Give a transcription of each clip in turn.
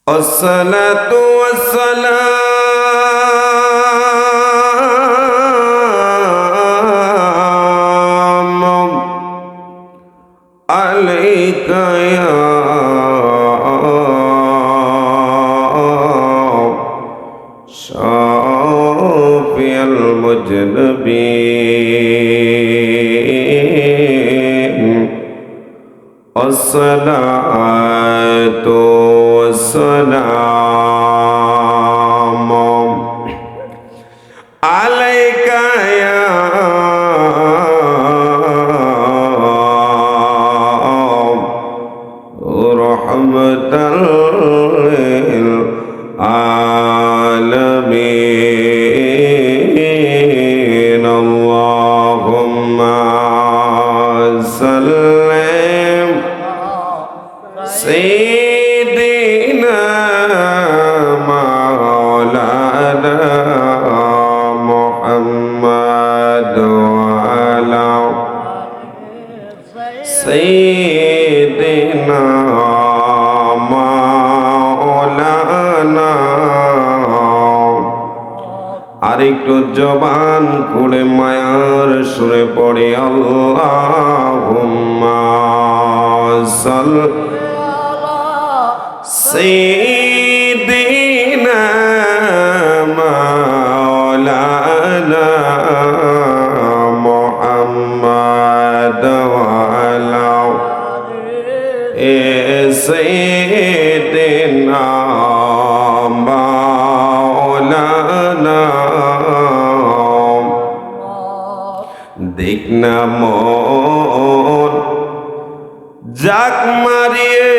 الصلاة والسلام عليك يا شافي المذنبين الصلاة والسلام عليك يا رحمة للعالمين اللهم سلم سيدنا مولانا محمد وعلى سيدنا مولانا আরেকটু জবান খুলে মায়ার সুরে পড়ে আল্লাহুম্মা সাল্লি سيدنا مولانا محمد وعلى سيدنا مولانا দেখনা মন জাক মারিয়ে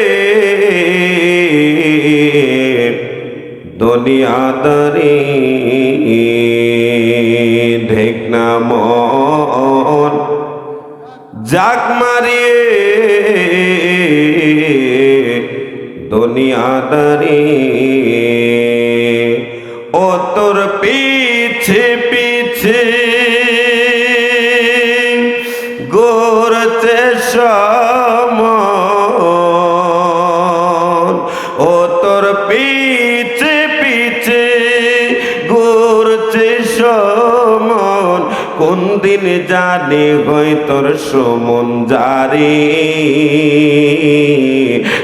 দুনিয়াদারি দেখনা মন জাক মারিয়ে দুনিয়াদারি ও তোর পিছে পিছে ঘুরছে সমন ও তোর পিছে পিছে ঘুরছে সমন কোন দিন জানি হয় তোর সমন জারি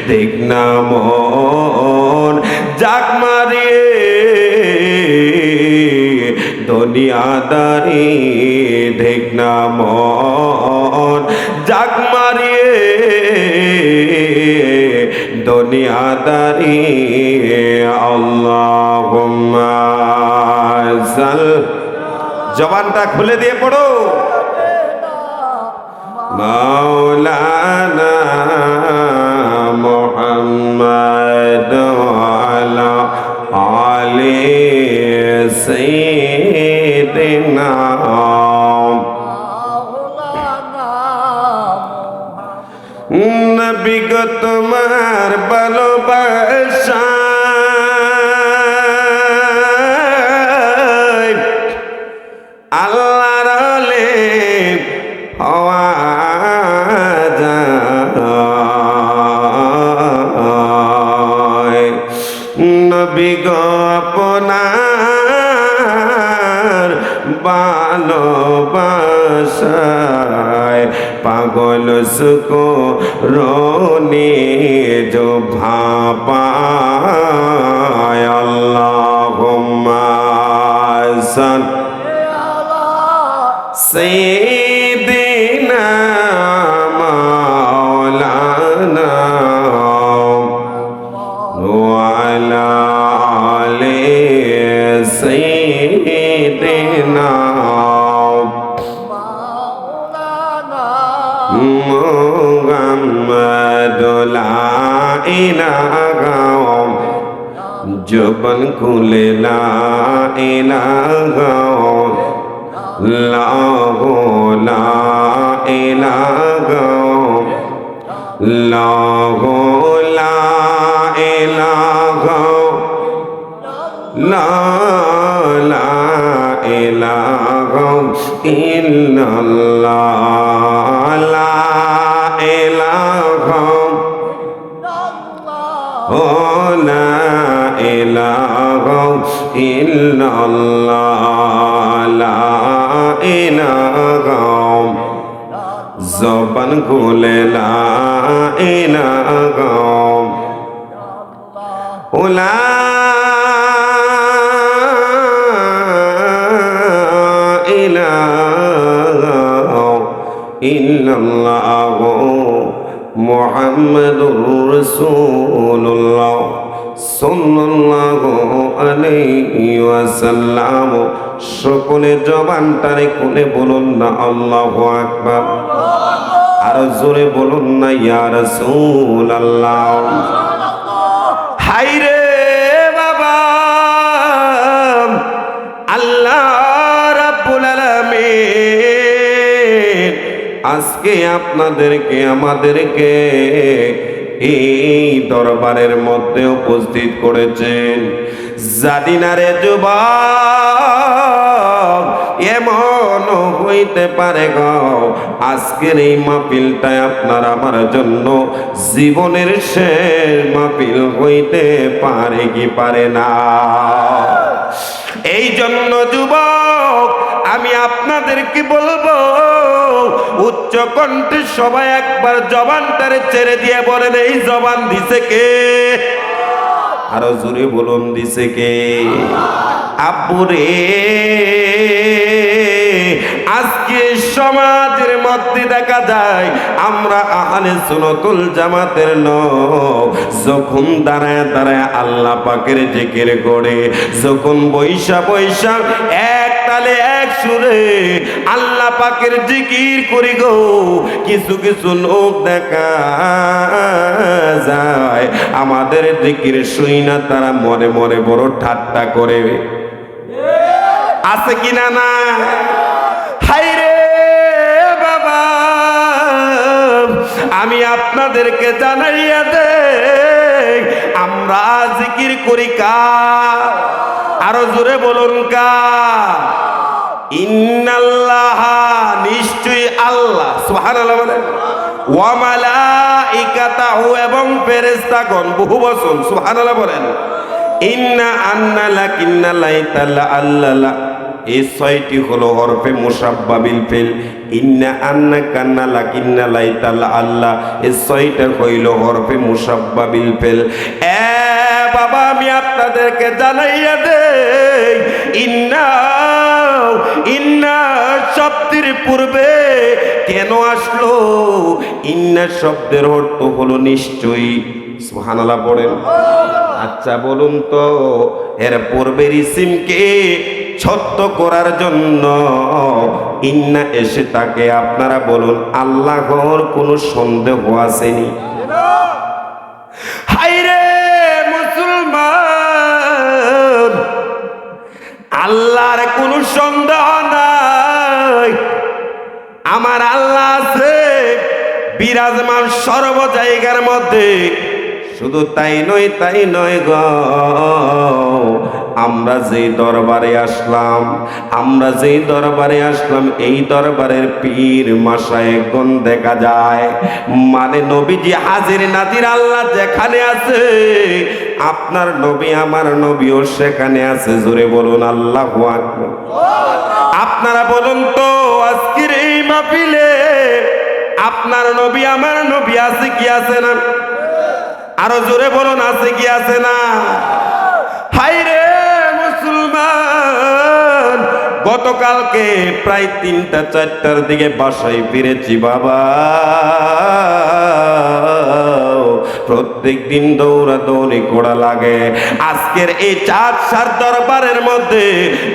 দেখ না মন জাক মারিয়ে দুনিয়াদারি দেখ না মন জাক মারিয়ে দুনিয়াদারি আল্লাহুম্মা জবানটা খুলে দিয়ে পড়ো মাওলানা মুহাম্মদ ওয়ালা আলি সাইয়্যিদিনা নবী গো তোমার ভালোবাসা আল্লাহর ওলি হওয়া যায় নবী গো আপনার ভালোবাসায় পাগল সুকো রোনে जो भापाय अल्लाहुम्मा सय्यिदिना मौलाना वअला आलि सय्यिदिना मुहम्मद ला इलाहा जबन खुले ला इलाहा लाहो ला इलाहा लाहो ला इलाहा ला ला इलाहा इल्लल्लाह ला ইলাহা লা ইলাহা ইল্লাল্লাহ লা ইলাহা জবান খুলে লা ইলাহা লা ইলাহা ইল্লাল্লাহ মুহাম্মাদুর রাসূলুল্লাহ সাল্লাল্লাহু আলাইহি ওয়াসাল্লাম। সকলে জবানটারে খুলে বলুন না আল্লাহু আকবার, আর জোরে বলুন না ইয়া রাসূলুল্লাহ। হায়রে বাবা, আল্লাহ রাব্বুল আলামিন আজকে আপনাদেরকে আমাদেরকে এই দরবারের মধ্যে উপস্থিত করেছেন। জানি না রে যুবক, এমন হইতে পারে গো আজকের এই মাহফিলটাই আপনার আমার জন্য জীবনের শেষ মাহফিল হইতে পারে কি পারে না। এই জন্য যুবক আমি আপনাদেরকে বলবো, উচ্চ কণ্ঠে সবাই একবার জবানটারে ছেড়ে দিয়ে বলেন এই জবান দিছে কে? আরো জোরে বলুন দিছে কে? আব্বুরে, আজকে সমাজের মধ্যে দেখা যায় আমরা আহলে সুন্নাতুল জামাতের লোক যখন দাঁড়ায় দাঁড়ায় আল্লাহ পাকের জিকির করে, যখন বৈশা বৈশা এক তালে এক সুরে আল্লাহ পাকের জিকির করি গো, কিছু কিছু লোক দেখা যায় আমাদের জিকির শুই না তারা মনে মনে বড় ঠাট্টা করে। আছে কিনা না? হায়রে বাবা, আমি আপনাদেরকে জানাইয়া দেই আমরা জিকির করি কার? আরো জোরে বলুন কার? ইন্নাল্লাহা, নিশ্চয়ই আল্লাহ, সুবহানাল্লাহ বলেন, ওয়া মালাইকাতাহু, এবং ফেরেশতাগণ, বহু বচন, সুবহানাল্লাহ বলেন। ইন্না আন্না লাকিন্না লাইতাল্লা আল্লাহ, এই ছয়টি হলো হরফে মুসাব্বাবিল ফিল। ইন্না আন্না কান্না লাকিন্না লাইতাল্লা আল্লাহ, এই ছয়টা হইল হরফে মুসাব্বাবিল ফিল। এ বাবা, আমি আপনাদেরকে জানাইয়া দেই ইন্না ইন্না শব্দের পূর্বে কেন আসলো? ইন্না শব্দের অর্থ হলো নিশ্চয়ই। সুবহানাল্লাহ পড়েন। আচ্ছা বলুন তো, এর পূর্বের ইসিমকে ছত্র করার জন্য ইন্না এসে তাকে আপনারা বলুন আল্লাহর কোনো সন্দেহ আসেনি? হায়রে মুসলমান, আল্লাহর কোনো সন্দেহ নাই। আমার আল্লাহ আছে বিরাজমান সর্ব জায়গার মধ্যে। শুধু তাই নয় গো, আমরা যেই দরবারে আসলাম এই দরবারের পীর মাশায়েখগণ দেখা যায়, মানে নবীজি হাজির নাজির আল্লাহ যেখানে আছে আপনার নবী আমার নবীও সেখানে আছে। জোরে বলুন আল্লাহু আকবার। আপনারা বলুন তো আজকের এই মাহফিলে আপনার নবী আমার নবী আছে কি আছে না? আরো জোরে বলুন আছে কি আছে না? হায়রে মুসলমান, গতকালকে প্রায় 3টা-4টার দিকে বাসায় ফিরেছি বাবা। প্রত্যেক দিন দৌড়াদৌড়ি করা লাগে। আজকের এই চাঁদশার দরবারের মধ্যে,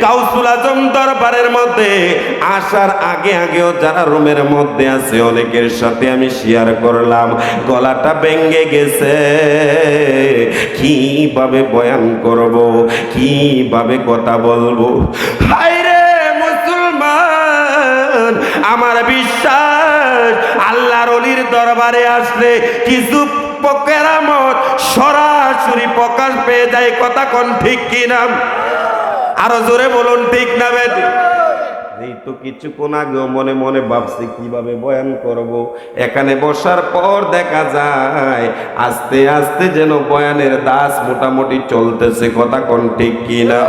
গাউসুল আজম দরবারের মধ্যে আসার আগেও যারা রুমের মধ্যে আছে অনেকের সাথে আমি শেয়ার করলাম, গলাটা ভেঙে গেছে। কিভাবে বয়ান করব, কিভাবে কথা বলবো? হায়রে মুসলমান, আমার বিশ্বাস আল্লাহর ওলির দরবারে আসলে কিছু কেরামত সরাসরি প্রকাশ পেয়ে যায়। কথা কোন ঠিক কিনা? আরো জোরে বলুন ঠিক না বেঠিক? এই তো কিছুক্ষণ আগেও মনে মনে ভাবছি কিভাবে বয়ান করব। এখানে বসার পর দেখা যায় আস্তে আস্তে যেন বয়ানের দাস মোটামুটি চলতেছে, কথা কোন ঠিক কিনা?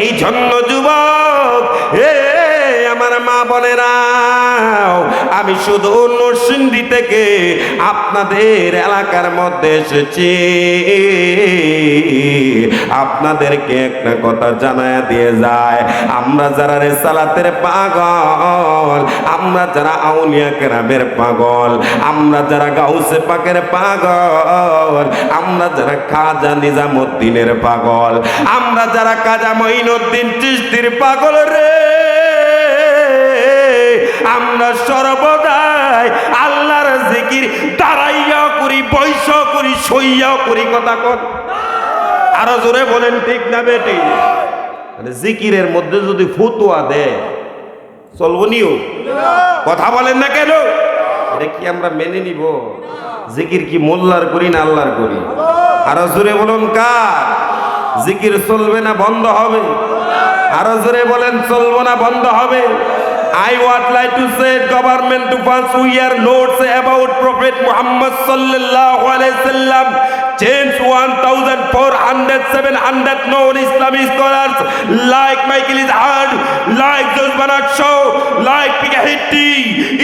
এই জন্য যুবক, আমার মা বোনেরা, আমি শুধু নরসিংদী থেকে আপনাদের এলাকার মধ্যে এসেছি, আপনাদেরকে একটা কথা জানায় দিয়ে যায়। আমরা যারা রেসালাতের পাগল, আমরা যারা আউলিয়া কেরামের পাগল, আমরা যারা গাউসে পাকের পাগল, আমরা যারা খাজা নিজামুদ্দিনের পাগল, আমরা যারা খাজা মঈনুদ্দিন চিশতির পাগল রে, আমরা সর্বদাই আল্লাহর জিকির দাঁড়াইয়া করি, বৈশা করি, সইয়া করি, কথা কর। আরো জোরে বলেন ঠিক না বেটি? জিকিরের মধ্যে যদি ফতুয়া দেয় চলবো নিও, কথা বলেন না কেন? এটা কি আমরা মেনে নিব? জিকির কি মোল্লার করি না আল্লাহর করি? আরো জোরে বলুন কার? জিকির চলবে না বন্ধ হবে? আরো জোরে বলেন চলবো না বন্ধ হবে? I would like to say government to pass your notes about Prophet Muhammad sallallahu alaihi wasallam. Change 1,400-700 known Islamic scholars like Michael Ishaq, like Josbanat Shaw, like Pigahiti,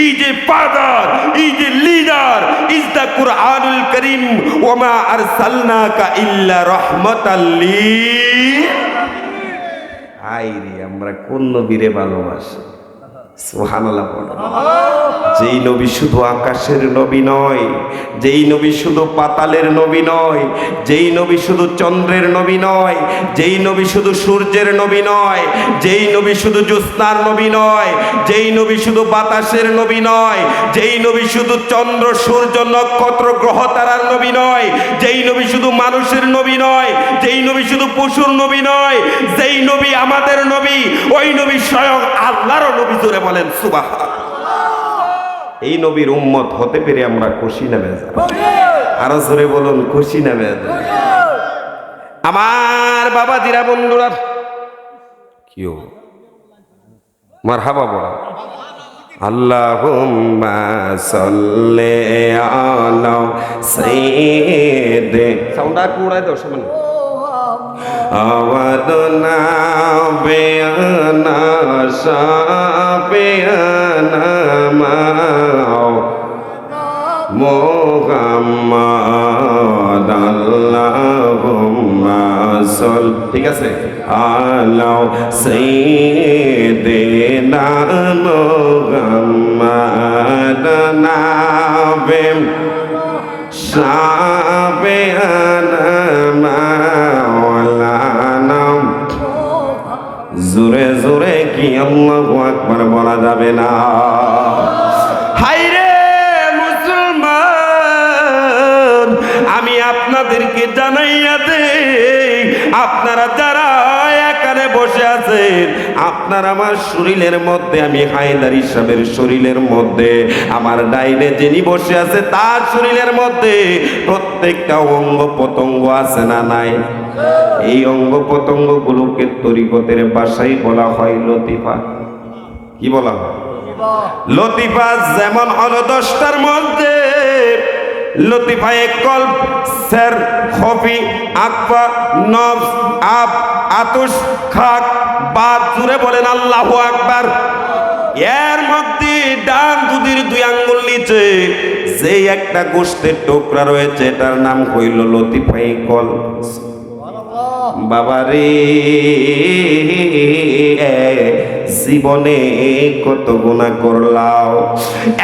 is a father, is a leader, is the Quranul Karim. وَمَا أَرْسَلْنَاكَ إِلَّا رَحْمَةً لِّلْعَالَمِينَ. আইরে আমরা কোন নবীরে ভালোবাসি? সুবহানাল্লাহ। যেই নবী শুধু আকাশের নবী নয়, যেই নবী শুধু পাতালের নবী নয়, যেই নবী শুধু চন্দ্রের নবী নয়, যেই নবী শুধু সূর্যের নবী নয়, যেই নবী শুধু জ্যোৎস্নার নবী নয়, যেই নবী শুধু বাতাসের নবী নয়, যেই নবী শুধু চন্দ্র সূর্য নক্ষত্র গ্রহ তারার নবী নয়, যেই নবী শুধু মানুষের নবী নয়, যেই নবী শুধু পশুর নবী নয়, যেই নবী আমাদের নবী, ওই নবী স্বয়ং আল্লাহর নবী। জোরে বলেন সুবহানাল্লাহ। এই নবীর উম্মত হতে পেরে আমরা খুশি না বেজার? আরো জোরে বলুন খুশি না বেজার? আমার বাবা দিরা বন্ধুরা, কিও মারহাবা বলা। আল্লাহুম্মা সাল্লি আলা সাইয়্যিদি, সাউন্ডটা কুড়াই দাও সামনে। আওয়াদনা বেয়ানা শাফিয়ানা মাও মুহাম্মাদ আল্লাহুম্মা সাল, ঠিক আছে, আলা সাইয়্যিদিনা মুহাম্মাদ নাবে শাফিয়ানা মাওলানা। জোরে জোরে কি আল্লাহু আকবার বলা যাবে না? হায়রে মুসলমান, আমি আপনাদেরকে জানাইয়া দেই, আপনারা যারা এখানে বসে আছেন, আপনার আমার শরীরের মধ্যে, আমি হায়দার সাহেবের শরীরের মধ্যে, আমার ডাইনে যিনি বসে আছে তার শরীরের মধ্যে প্রত্যেকটা অঙ্গ প্রত্যঙ্গ আছে না নাই? এই অঙ্গ প্রত্যঙ্গ গুলোকে তরিকতের ভাষায় বলা হয় লতিফা। কি বলা হয়? লতিফা। যেমন হলো 10টার মধ্যে লতিফায়ে কলব, সের, খফি, আকফা, নফস, আব, আতুশ, খাক, বাদ। জুড়ে বলেন আল্লাহু আকবার। এর মধ্যে ডান দুদির 2 আঙ্গুল নিচে যে একটা গোশতের টুকরা রয়েছে, এটার নাম হইল লতিফায়ে কলব। বাবারে, জীবনে কত গুনাহ করলাও,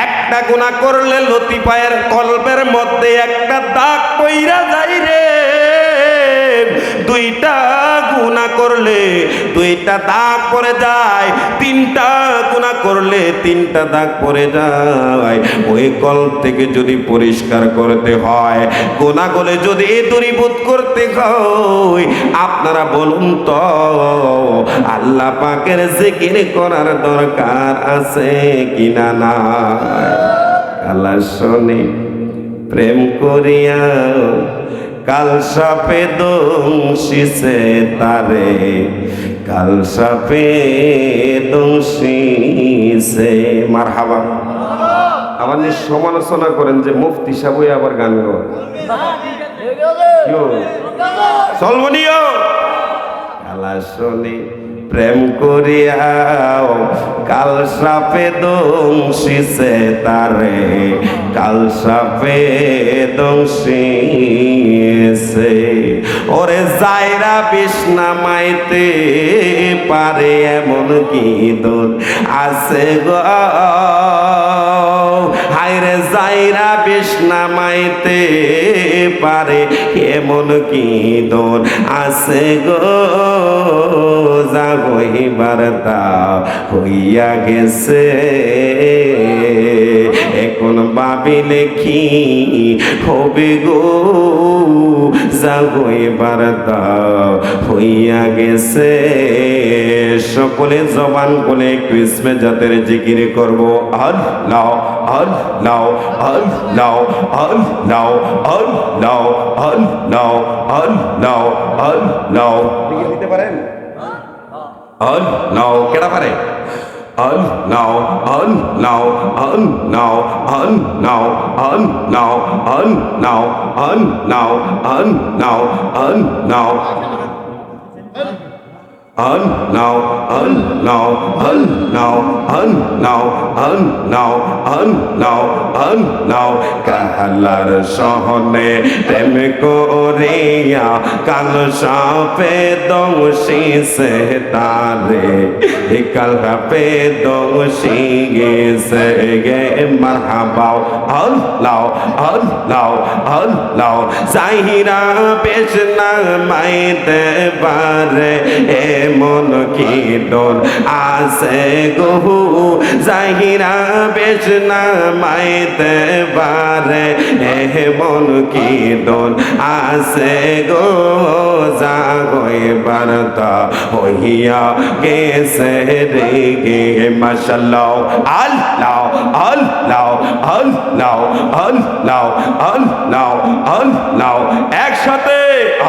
একটা গুনাহ করলে লতিফায়ের কলবের মধ্যে একটা দাগ পইরা যায় রে। 2টা গুনাহ করলে 2টা দাগ পড়ে যায়, 3টা গুনাহ করলে 3টা দাগ পড়ে যায়। ওই কলব থেকে যদি পরিষ্কার করতে হয়, গুনাহগুলো যদি দূরীভূত করতে হয়, আপনারা বলুন তো আল্লাহ পাকের জিকির করার দরকার আছে কিনা নাই? আল্লাহ শোনে প্রেম করিয়া কাল সাপে দংশিছে তারে, কাল সাপে দোষিছে। মারহাবা। আবার সমালোচনা করেন যে মুফতি সাহেব আবার গান গান চলবো নিও কালা শোনে প্রেম করিয়াও কাল সাপে দংশিছে তারে, কাল সাপে দংশিছে। ওরে যাইরা বিষ নামাইতে পারে এমন কি দোষ আছে গো, হায়রে যাইরা বিষ নামাইতে পারে এমন কি দোষ আছে গো, যাইবার তা হইয়া গেছে। এখন ভাবিলে কি হবে গো, যাইবার তা হইয়া গেছে। সকলে জবান বলে একটু ইসমে জাতের জিকির করব। আল্লাহ আল্লাহ আল্লাহ আল্লাহ আল্লাহ আল্লাহ আল্লাহ আল্লাহ দিতে পারেন? আল্লাহ কেডা পারে? আল্লাহ আল্লাহ আল্লাহ আল্লাহ আল্লাহ আল্লাহ আল্লাহ আল্লাহ আল্লাহ আল্লাহ আল্লাহ আল্লাহ আল্লাহ আল্লাহ আল্লাহ আল্লাহ। কাহালার সহনে প্রেম করিয়া কাল সাপে দংশিছে তারে, কাল সাপে দংশি গেছে গে। মারহাবা। আল্লাহ আল্লাহ আল্লাহ যাইরা বেশ নামাইতে পারে এমন কি দোষ আছে গো, যাইরা বেশ নামাইতে পারে এমন কি দোষ আছে গো, যাইবার তা হইয়া গেছে রে গে। মাশাআল্লাহ। আল্লাহ আল্লাহ আল্লাহ আল্লাহ আল্লাহ আল্লাহ একসাথে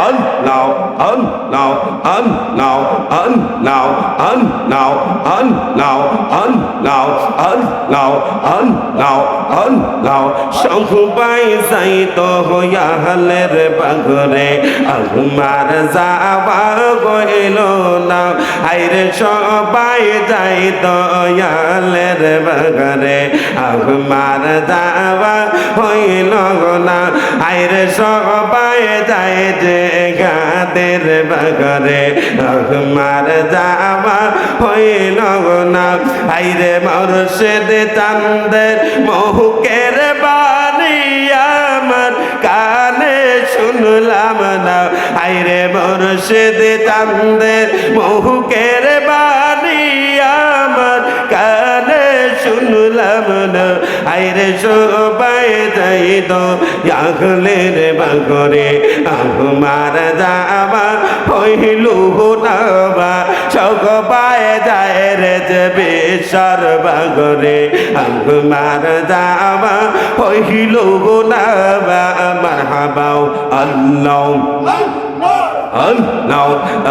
আল্লাহ আল্লাহ আল্লাহ আল্লাহ আল্লাহ আল্লাহ আল্লাহ আল্লাহ আল্লাহ আল্লাহ। সবাই যাইতো হইয়ালের বাগরে আমার যাওয়া গইল না, আইরে সবাই যাইতো হইয়ালের বাগরে আমার যাওয়া হইল না, আইরে সবাই যায় যে গাদের বাগরে আমার যাওয়া হইল না, আইরে মুর্শিদ চাঁদের মুখের বাণী আমার কানে শুনলাম না, আইরে মুর্শিদ চাঁদের মুখের বাণী আমার কানে শুনলাম না, আইরে সবাই যাইত আগলের বাগরে আমার যাওয়া হইল না, সবাই যায় রে যে বেশার বাগরে আমার যাওয়া হইল না। মারহাবা। আল্লাহ আল্লাহ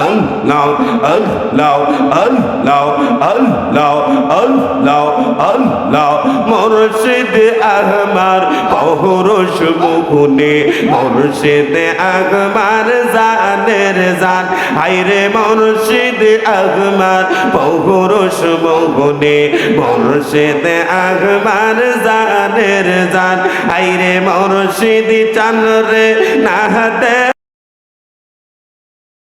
আল্লাহ আল্লাহ আল্লাহ আল্লাহ আল্লাহ আল্লাহ। মুর্শিদ আমার পৌরুষ মুখনে, মুর্শিদ আমার জানের জান, হায়রে মুর্শিদ আমার পৌরুষ মুখনে, মুর্শিদ আমার জানের জান, হায়রে মুর্শিদ চান রে না